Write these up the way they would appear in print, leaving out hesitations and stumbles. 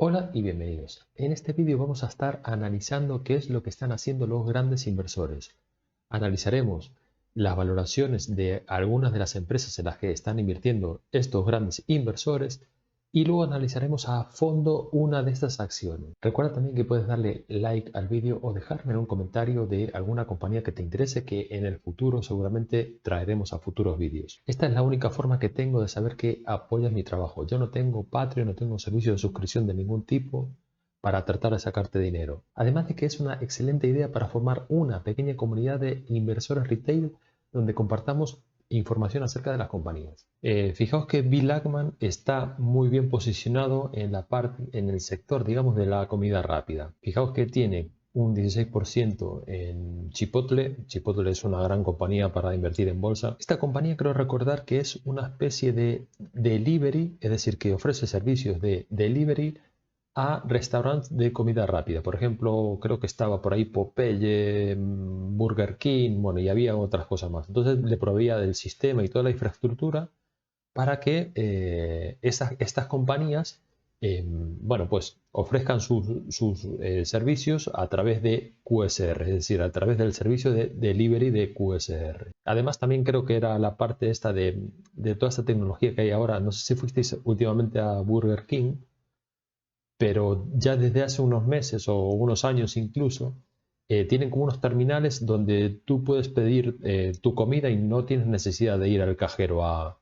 Hola y bienvenidos. En este vídeo vamos a estar analizando qué es lo que están haciendo los grandes inversores. Analizaremos las valoraciones de algunas de las empresas en las que están invirtiendo estos grandes inversores y luego analizaremos a fondo una de estas acciones. Recuerda también que puedes darle like al vídeo o dejarme un comentario de alguna compañía que te interese que en el futuro seguramente traeremos a futuros vídeos. Esta es la única forma que tengo de saber que apoyas mi trabajo. Yo no tengo Patreon, no tengo servicio de suscripción de ningún tipo para tratar de sacarte dinero. Además de que es una excelente idea para formar una pequeña comunidad de inversores retail donde compartamos información acerca de las compañías. Fijaos que Bill Ackman está muy bien posicionado en el sector, digamos, de la comida rápida. Fijaos que tiene un 16% en Chipotle. Chipotle es una gran compañía para invertir en bolsa. Esta compañía creo recordar que es una especie de delivery, es decir, que ofrece servicios de delivery a restaurantes de comida rápida. Por ejemplo, creo que estaba por ahí Popeye, Burger King, bueno, y había otras cosas más. Entonces le proveía del sistema y toda la infraestructura para que estas compañías, bueno, pues ofrezcan sus servicios a través de QSR, es decir, a través del servicio de delivery de QSR. Además, también creo que era la parte esta de toda esta tecnología que hay ahora. No sé si fuisteis últimamente a Burger King, pero ya desde hace unos meses o unos años incluso, tienen como unos terminales donde tú puedes pedir tu comida y no tienes necesidad de ir al cajero a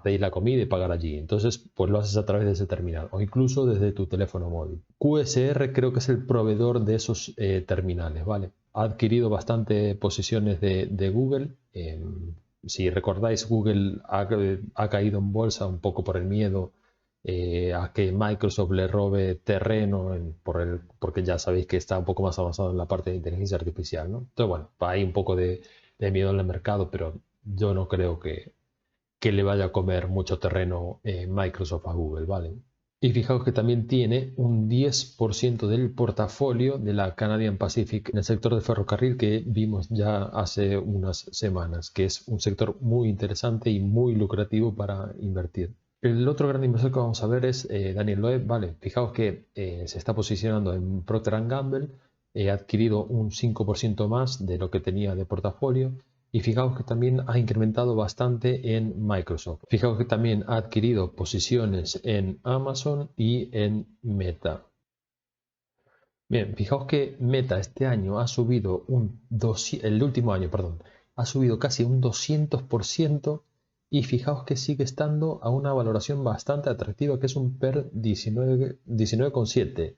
pedir la comida y pagar allí. Entonces, pues lo haces a través de ese terminal o incluso desde tu teléfono móvil. QSR creo que es el proveedor de esos terminales, ¿vale? Ha adquirido bastante posiciones de Google. Si recordáis, Google ha caído en bolsa un poco por el miedo a que Microsoft le robe terreno porque ya sabéis que está un poco más avanzado en la parte de inteligencia artificial, ¿no? Entonces, bueno, hay un poco de miedo en el mercado, pero yo no creo que le vaya a comer mucho terreno Microsoft a Google, ¿vale? Y fijaos que también tiene un 10% del portafolio de la Canadian Pacific en el sector de ferrocarril que vimos ya hace unas semanas, que es un sector muy interesante y muy lucrativo para invertir. El otro gran inversor que vamos a ver es Daniel Loeb. Vale, fijaos que se está posicionando en Procter Gamble, ha adquirido un 5% más de lo que tenía de portafolio y fijaos que también ha incrementado bastante en Microsoft. Fijaos que también ha adquirido posiciones en Amazon y en Meta. Bien, fijaos que Meta este año ha subido el último año, perdón, ha subido casi un 200% y fijaos que sigue estando a una valoración bastante atractiva que es un PER 19,7.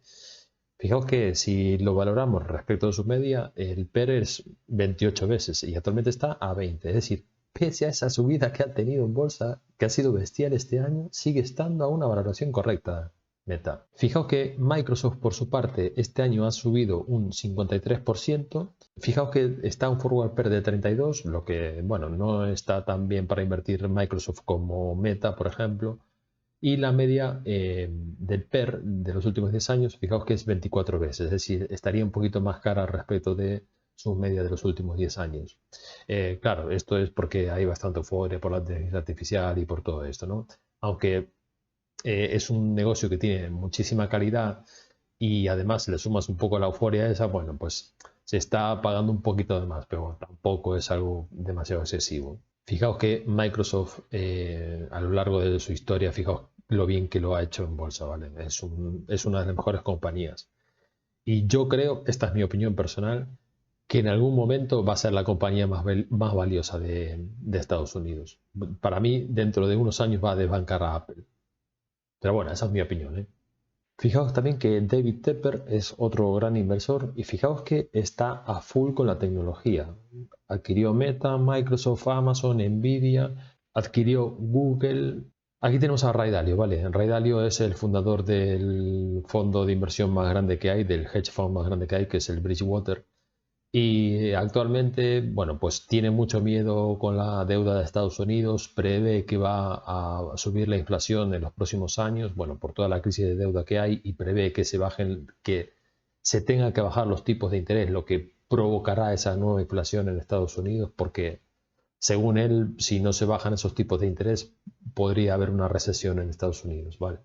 Fijaos que si lo valoramos respecto a su media, el PER es 28 veces y actualmente está a 20. Es decir, pese a esa subida que ha tenido en bolsa, que ha sido bestial este año, sigue estando a una valoración correcta. Meta. Fijaos que Microsoft por su parte este año ha subido un 53%. Fijaos que está un forward PER de 32, lo que bueno, no está tan bien para invertir en Microsoft como Meta, por ejemplo. Y la media del PER de los últimos 10 años, fijaos que es 24 veces, es decir, estaría un poquito más cara respecto de su media de los últimos 10 años. Claro, esto es porque hay bastante euforia por la inteligencia artificial y por todo esto, ¿no? Aunque es un negocio que tiene muchísima calidad y además le sumas un poco la euforia esa, bueno, pues se está pagando un poquito de más, pero bueno, tampoco es algo demasiado excesivo. Fijaos que Microsoft a lo largo de su historia, fijaos lo bien que lo ha hecho en bolsa, ¿vale? Es una de las mejores compañías. Y yo creo, esta es mi opinión personal, que en algún momento va a ser la compañía más valiosa de Estados Unidos. Para mí, dentro de unos años va a desbancar a Apple. Pero bueno, esa es mi opinión, ¿eh? Fijaos también que David Tepper es otro gran inversor y fijaos que está a full con la tecnología. Adquirió Meta, Microsoft, Amazon, Nvidia, adquirió Google. Aquí tenemos a Ray Dalio, ¿vale? Ray Dalio es el fundador del fondo de inversión más grande que hay, del hedge fund más grande que hay, que es el Bridgewater. Y actualmente, bueno, pues tiene mucho miedo con la deuda de Estados Unidos, prevé que va a subir la inflación en los próximos años, bueno, por toda la crisis de deuda que hay, y prevé que que se tenga que bajar los tipos de interés, lo que provocará esa nueva inflación en Estados Unidos, porque según él, si no se bajan esos tipos de interés, podría haber una recesión en Estados Unidos, ¿vale?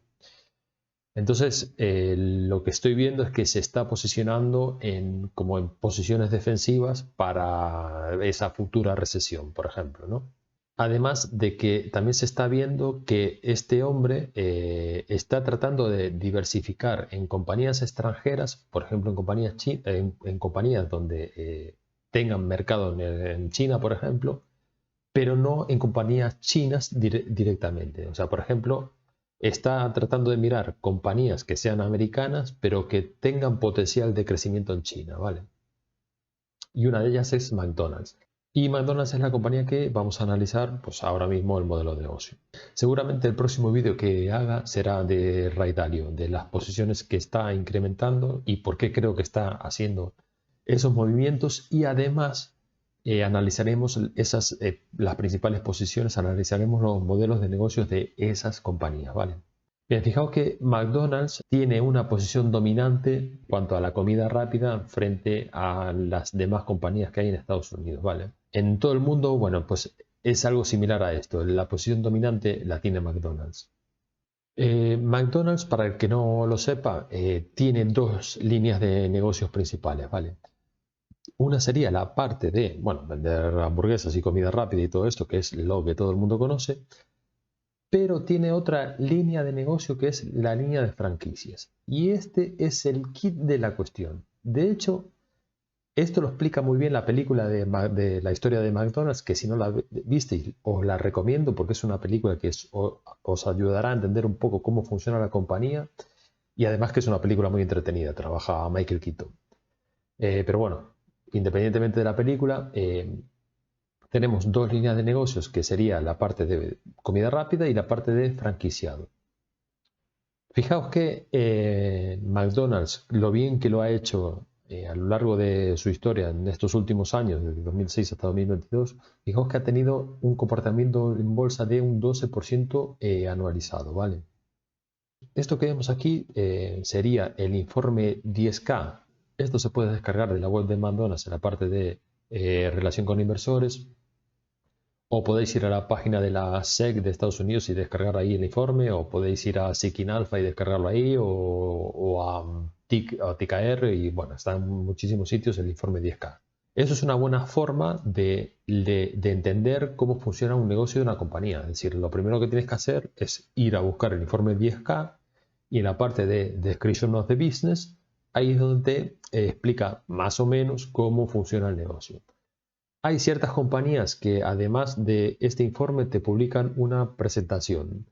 Entonces, lo que estoy viendo es que se está posicionando como en posiciones defensivas para esa futura recesión, por ejemplo, ¿no? Además de que también se está viendo que este hombre está tratando de diversificar en compañías extranjeras, por ejemplo, en compañías donde tengan mercado en China, por ejemplo, pero no en compañías chinas directamente. O sea, por ejemplo, está tratando de mirar compañías que sean americanas, pero que tengan potencial de crecimiento en China, ¿vale? Y una de ellas es McDonald's. Y McDonald's es la compañía que vamos a analizar pues ahora mismo el modelo de negocio. Seguramente el próximo vídeo que haga será de Ray Dalio, de las posiciones que está incrementando y por qué creo que está haciendo esos movimientos, y además analizaremos las principales posiciones, analizaremos los modelos de negocios de esas compañías, ¿vale? Bien, fijaos que McDonald's tiene una posición dominante en cuanto a la comida rápida frente a las demás compañías que hay en Estados Unidos, ¿vale? En todo el mundo, bueno, pues es algo similar a esto. La posición dominante la tiene McDonald's. McDonald's, para el que no lo sepa, tiene dos líneas de negocios principales, ¿vale? Una sería la parte de, bueno, vender hamburguesas y comida rápida y todo esto, que es lo que todo el mundo conoce, pero tiene otra línea de negocio que es la línea de franquicias. Y este es el kit de la cuestión. De hecho, esto lo explica muy bien la película de la historia de McDonald's, que si no la visteis, os la recomiendo porque es una película que os ayudará a entender un poco cómo funciona la compañía, y además que es una película muy entretenida, trabaja Michael Keaton. Pero bueno, independientemente de la película, tenemos dos líneas de negocios, que sería la parte de comida rápida y la parte de franquiciado. Fijaos que McDonald's, lo bien que lo ha hecho a lo largo de su historia en estos últimos años, desde 2006 hasta 2022, fijaos que ha tenido un comportamiento en bolsa de un 12% anualizado, ¿vale? Esto que vemos aquí sería el informe 10K. Esto se puede descargar de la web de McDonald's en la parte de relación con inversores, o podéis ir a la página de la SEC de Estados Unidos y descargar ahí el informe, o podéis ir a Seeking Alpha y descargarlo ahí, o a TKR, y bueno, está en muchísimos sitios el informe 10K. Eso es una buena forma de entender cómo funciona un negocio de una compañía. Es decir, lo primero que tienes que hacer es ir a buscar el informe 10K, y en la parte de Description of the Business, ahí es donde te explica más o menos cómo funciona el negocio. Hay ciertas compañías que además de este informe te publican una presentación,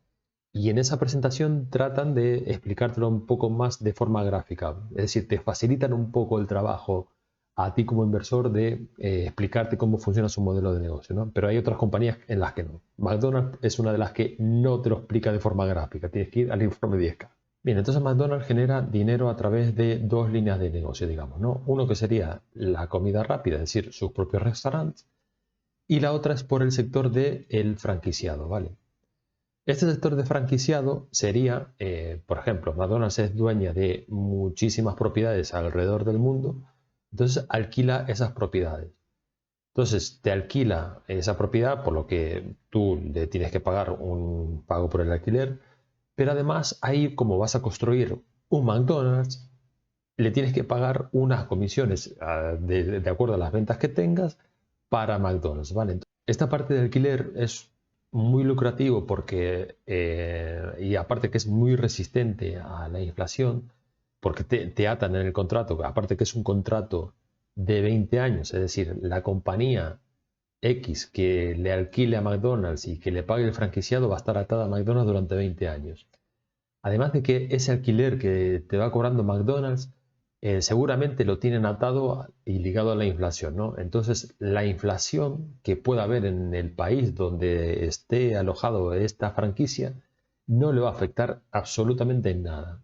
y en esa presentación tratan de explicártelo un poco más de forma gráfica. Es decir, te facilitan un poco el trabajo a ti como inversor de explicarte cómo funciona su modelo de negocio, ¿no? Pero hay otras compañías en las que no. McDonald's es una de las que no te lo explica de forma gráfica. Tienes que ir al informe 10K. Bien, entonces McDonald's genera dinero a través de dos líneas de negocio, digamos, ¿no? Uno que sería la comida rápida, es decir, sus propios restaurantes, y la otra es por el sector del franquiciado, ¿vale? Este sector de franquiciado sería, por ejemplo, McDonald's es dueña de muchísimas propiedades alrededor del mundo, entonces alquila esas propiedades. Entonces te alquila esa propiedad, por lo que tú le tienes que pagar un pago por el alquiler, pero además ahí, como vas a construir un McDonald's, le tienes que pagar unas comisiones de acuerdo a las ventas que tengas para McDonald's, ¿vale? Esta parte de alquiler es muy lucrativo porque, y aparte que es muy resistente a la inflación, porque te atan en el contrato, aparte que es un contrato de 20 años, es decir, la compañía X que le alquile a McDonald's y que le pague el franquiciado va a estar atada a McDonald's durante 20 años. Además de que ese alquiler que te va cobrando McDonald's, seguramente lo tienen atado y ligado a la inflación, ¿no? Entonces, la inflación que pueda haber en el país donde esté alojado esta franquicia no le va a afectar absolutamente en nada.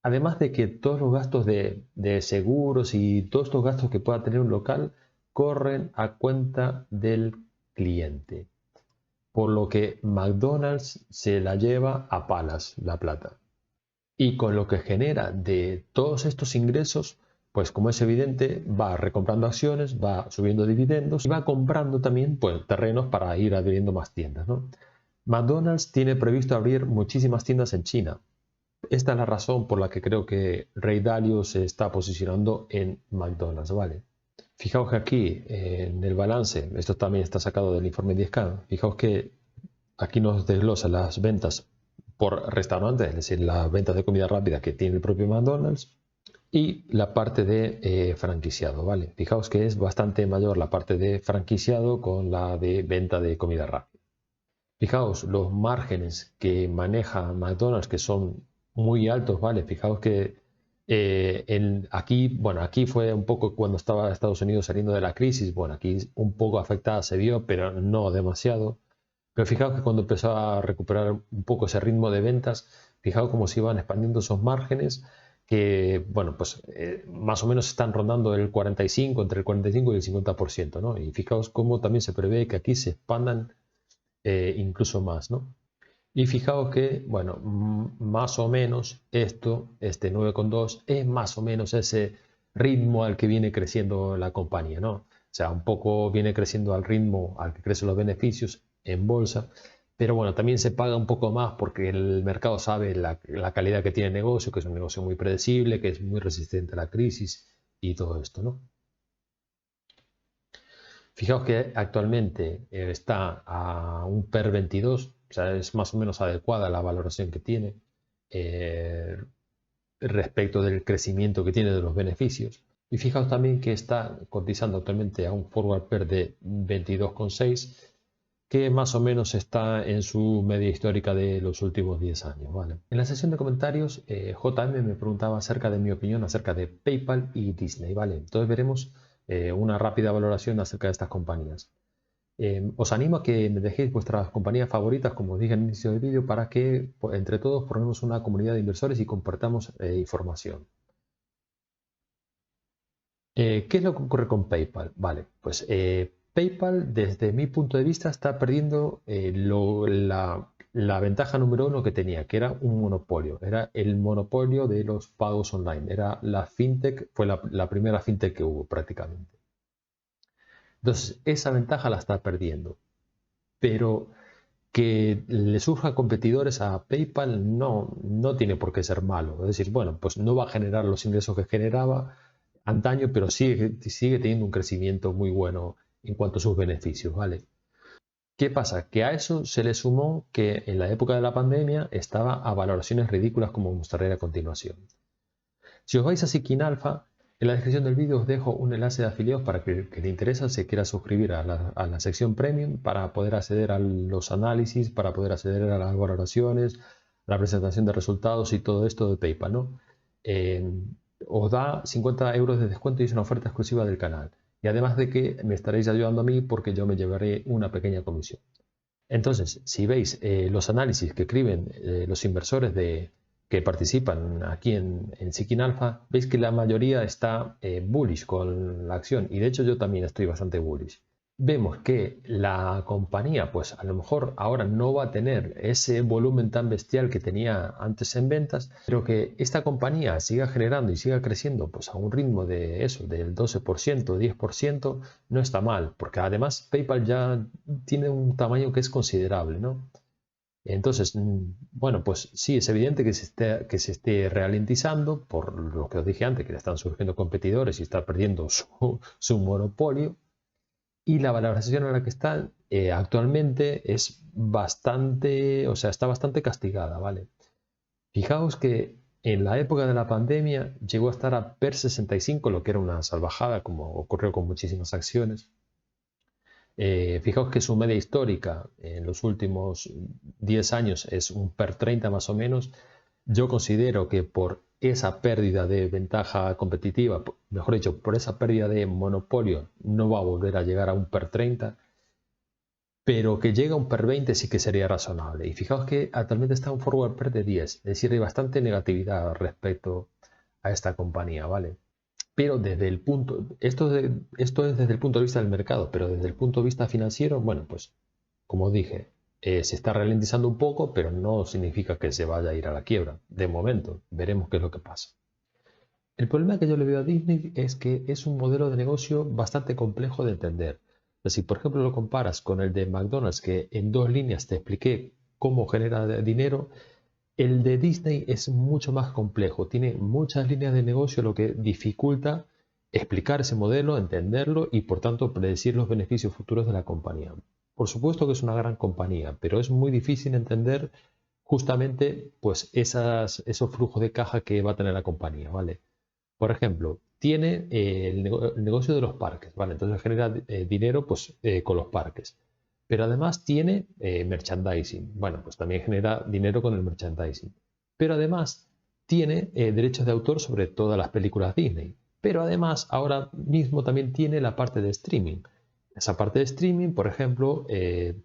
Además de que todos los gastos de seguros y todos estos gastos que pueda tener un local corren a cuenta del cliente. Por lo que McDonald's se la lleva a palas la plata. Y con lo que genera de todos estos ingresos, pues como es evidente, va recomprando acciones, va subiendo dividendos y va comprando también pues, terrenos para ir abriendo más tiendas, ¿no? McDonald's tiene previsto abrir muchísimas tiendas en China. Esta es la razón por la que creo que Ray Dalio se está posicionando en McDonald's, ¿vale? Fijaos que aquí en el balance, esto también está sacado del informe 10K, fijaos que aquí nos desglosa las ventas por restaurante, es decir, las ventas de comida rápida que tiene el propio McDonald's y la parte de franquiciado, ¿vale? Fijaos que es bastante mayor la parte de franquiciado con la de venta de comida rápida. Fijaos los márgenes que maneja McDonald's que son muy altos, ¿vale? Fijaos que aquí, bueno, aquí fue un poco cuando estaba Estados Unidos saliendo de la crisis, bueno, aquí un poco afectada se vio, pero no demasiado. Pero fijaos que cuando empezó a recuperar un poco ese ritmo de ventas, fijaos cómo se iban expandiendo esos márgenes que, bueno, pues más o menos están rondando el 45, entre el 45 y el 50%, ¿no? Y fijaos cómo también se prevé que aquí se expandan incluso más, ¿no? Y fijaos que, bueno, más o menos este 9,2 es más o menos ese ritmo al que viene creciendo la compañía, ¿no? O sea, un poco viene creciendo al ritmo al que crecen los beneficios en bolsa, pero bueno, también se paga un poco más porque el mercado sabe la calidad que tiene el negocio, que es un negocio muy predecible, que es muy resistente a la crisis y todo esto, ¿no? Fijaos que actualmente está a un PER 22, o sea, es más o menos adecuada la valoración que tiene eh, respecto del crecimiento que tiene de los beneficios. Y fijaos también que está cotizando actualmente a un forward PER de 22,6, que más o menos está en su media histórica de los últimos 10 años. ¿Vale? En la sesión de comentarios, JM me preguntaba acerca de mi opinión acerca de PayPal y Disney. ¿Vale? Entonces veremos una rápida valoración acerca de estas compañías. Os animo a que me dejéis vuestras compañías favoritas, como os dije al inicio del vídeo, para que entre todos formemos una comunidad de inversores y compartamos información. ¿Qué es lo que ocurre con PayPal? Vale, pues PayPal desde mi punto de vista está perdiendo la ventaja número uno que tenía, que era un monopolio, era el monopolio de los pagos online, era la fintech, fue la primera fintech que hubo prácticamente. Entonces, esa ventaja la está perdiendo, pero que le surjan competidores a PayPal no tiene por qué ser malo. Es decir, bueno, pues no va a generar los ingresos que generaba antaño, pero sigue teniendo un crecimiento muy bueno en cuanto a sus beneficios, ¿vale? ¿Qué pasa? Que a eso se le sumó que en la época de la pandemia estaba a valoraciones ridículas como mostraré a continuación. Si os vais a Seeking Alpha, en la descripción del vídeo os dejo un enlace de afiliados para que el que le interesa se quiera suscribir a la sección premium para poder acceder a los análisis, para poder acceder a las valoraciones, a la presentación de resultados y todo esto de PayPal, ¿no? Os da 50 euros de descuento y es una oferta exclusiva del canal. Y además de que me estaréis ayudando a mí porque yo me llevaré una pequeña comisión. Entonces, si veis los análisis que escriben los inversores que participan aquí en Seeking Alpha, veis que la mayoría está bullish con la acción y de hecho yo también estoy bastante bullish. Vemos que la compañía pues a lo mejor ahora no va a tener ese volumen tan bestial que tenía antes en ventas, pero que esta compañía siga generando y siga creciendo pues a un ritmo de eso, del 12%, 10%, no está mal, porque además PayPal ya tiene un tamaño que es considerable, ¿no? Entonces, bueno, pues sí, es evidente que se esté ralentizando por lo que os dije antes, que le están surgiendo competidores y está perdiendo su monopolio. Y la valoración en la que está actualmente es bastante, o sea, está bastante castigada, ¿vale? Fijaos que en la época de la pandemia llegó a estar a PER 65, lo que era una salvajada, como ocurrió con muchísimas acciones. Fijaos que su media histórica en los últimos 10 años es un PER 30 más o menos. Yo considero que por esa pérdida de ventaja competitiva, mejor dicho, por esa pérdida de monopolio, no va a volver a llegar a un PER 30, pero que llegue a un PER 20 sí que sería razonable. Y fijaos que actualmente está un forward PER de 10, es decir, hay bastante negatividad respecto a esta compañía, ¿vale? Pero desde el punto, esto es desde el punto de vista del mercado, pero desde el punto de vista financiero, bueno, pues como dije, se está ralentizando un poco, pero no significa que se vaya a ir a la quiebra. De momento, veremos qué es lo que pasa. El problema que yo le veo a Disney es que es un modelo de negocio bastante complejo de entender. Si por ejemplo lo comparas con el de McDonald's, que en dos líneas te expliqué cómo genera dinero, El de Disney es mucho más complejo, tiene muchas líneas de negocio, lo que dificulta explicar ese modelo, entenderlo y por tanto predecir los beneficios futuros de la compañía. Por supuesto que es una gran compañía, pero es muy difícil entender justamente pues esos flujos de caja que va a tener la compañía, ¿vale? Por ejemplo, tiene el negocio de los parques, ¿vale? Entonces genera dinero pues, con los parques. Pero además tiene merchandising. Bueno, pues también genera dinero con el merchandising. Pero además tiene derechos de autor sobre todas las películas Disney. Pero además ahora mismo también tiene la parte de streaming. Esa parte de streaming, por ejemplo,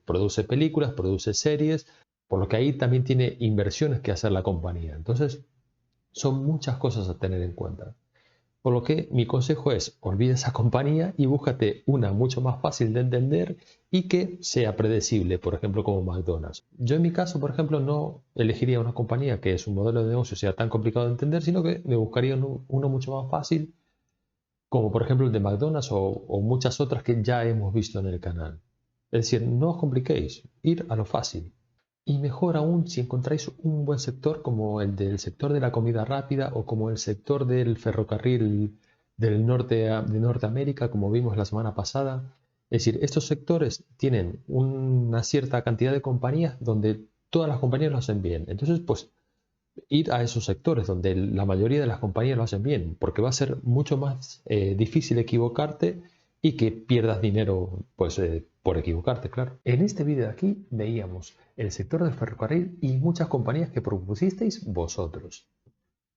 produce películas, produce series, por lo que ahí también tiene inversiones que hacer la compañía. Entonces, son muchas cosas a tener en cuenta. Por lo que mi consejo es, olvida esa compañía y búscate una mucho más fácil de entender y que sea predecible, por ejemplo, como McDonald's. Yo en mi caso, por ejemplo, no elegiría una compañía que su modelo de negocio sea tan complicado de entender, sino que me buscaría uno mucho más fácil, como por ejemplo el de McDonald's o muchas otras que ya hemos visto en el canal. Es decir, no os compliquéis, ir a lo fácil. Y mejor aún si encontráis un buen sector como el del sector de la comida rápida o como el sector del ferrocarril del norte de Norteamérica, como vimos la semana pasada. Es decir, estos sectores tienen una cierta cantidad de compañías donde todas las compañías lo hacen bien. Entonces, pues ir a esos sectores donde la mayoría de las compañías lo hacen bien, porque va a ser mucho más difícil equivocarte y que pierdas dinero pues, por equivocarte, claro. En este vídeo de aquí veíamos el sector del ferrocarril y muchas compañías que propusisteis vosotros.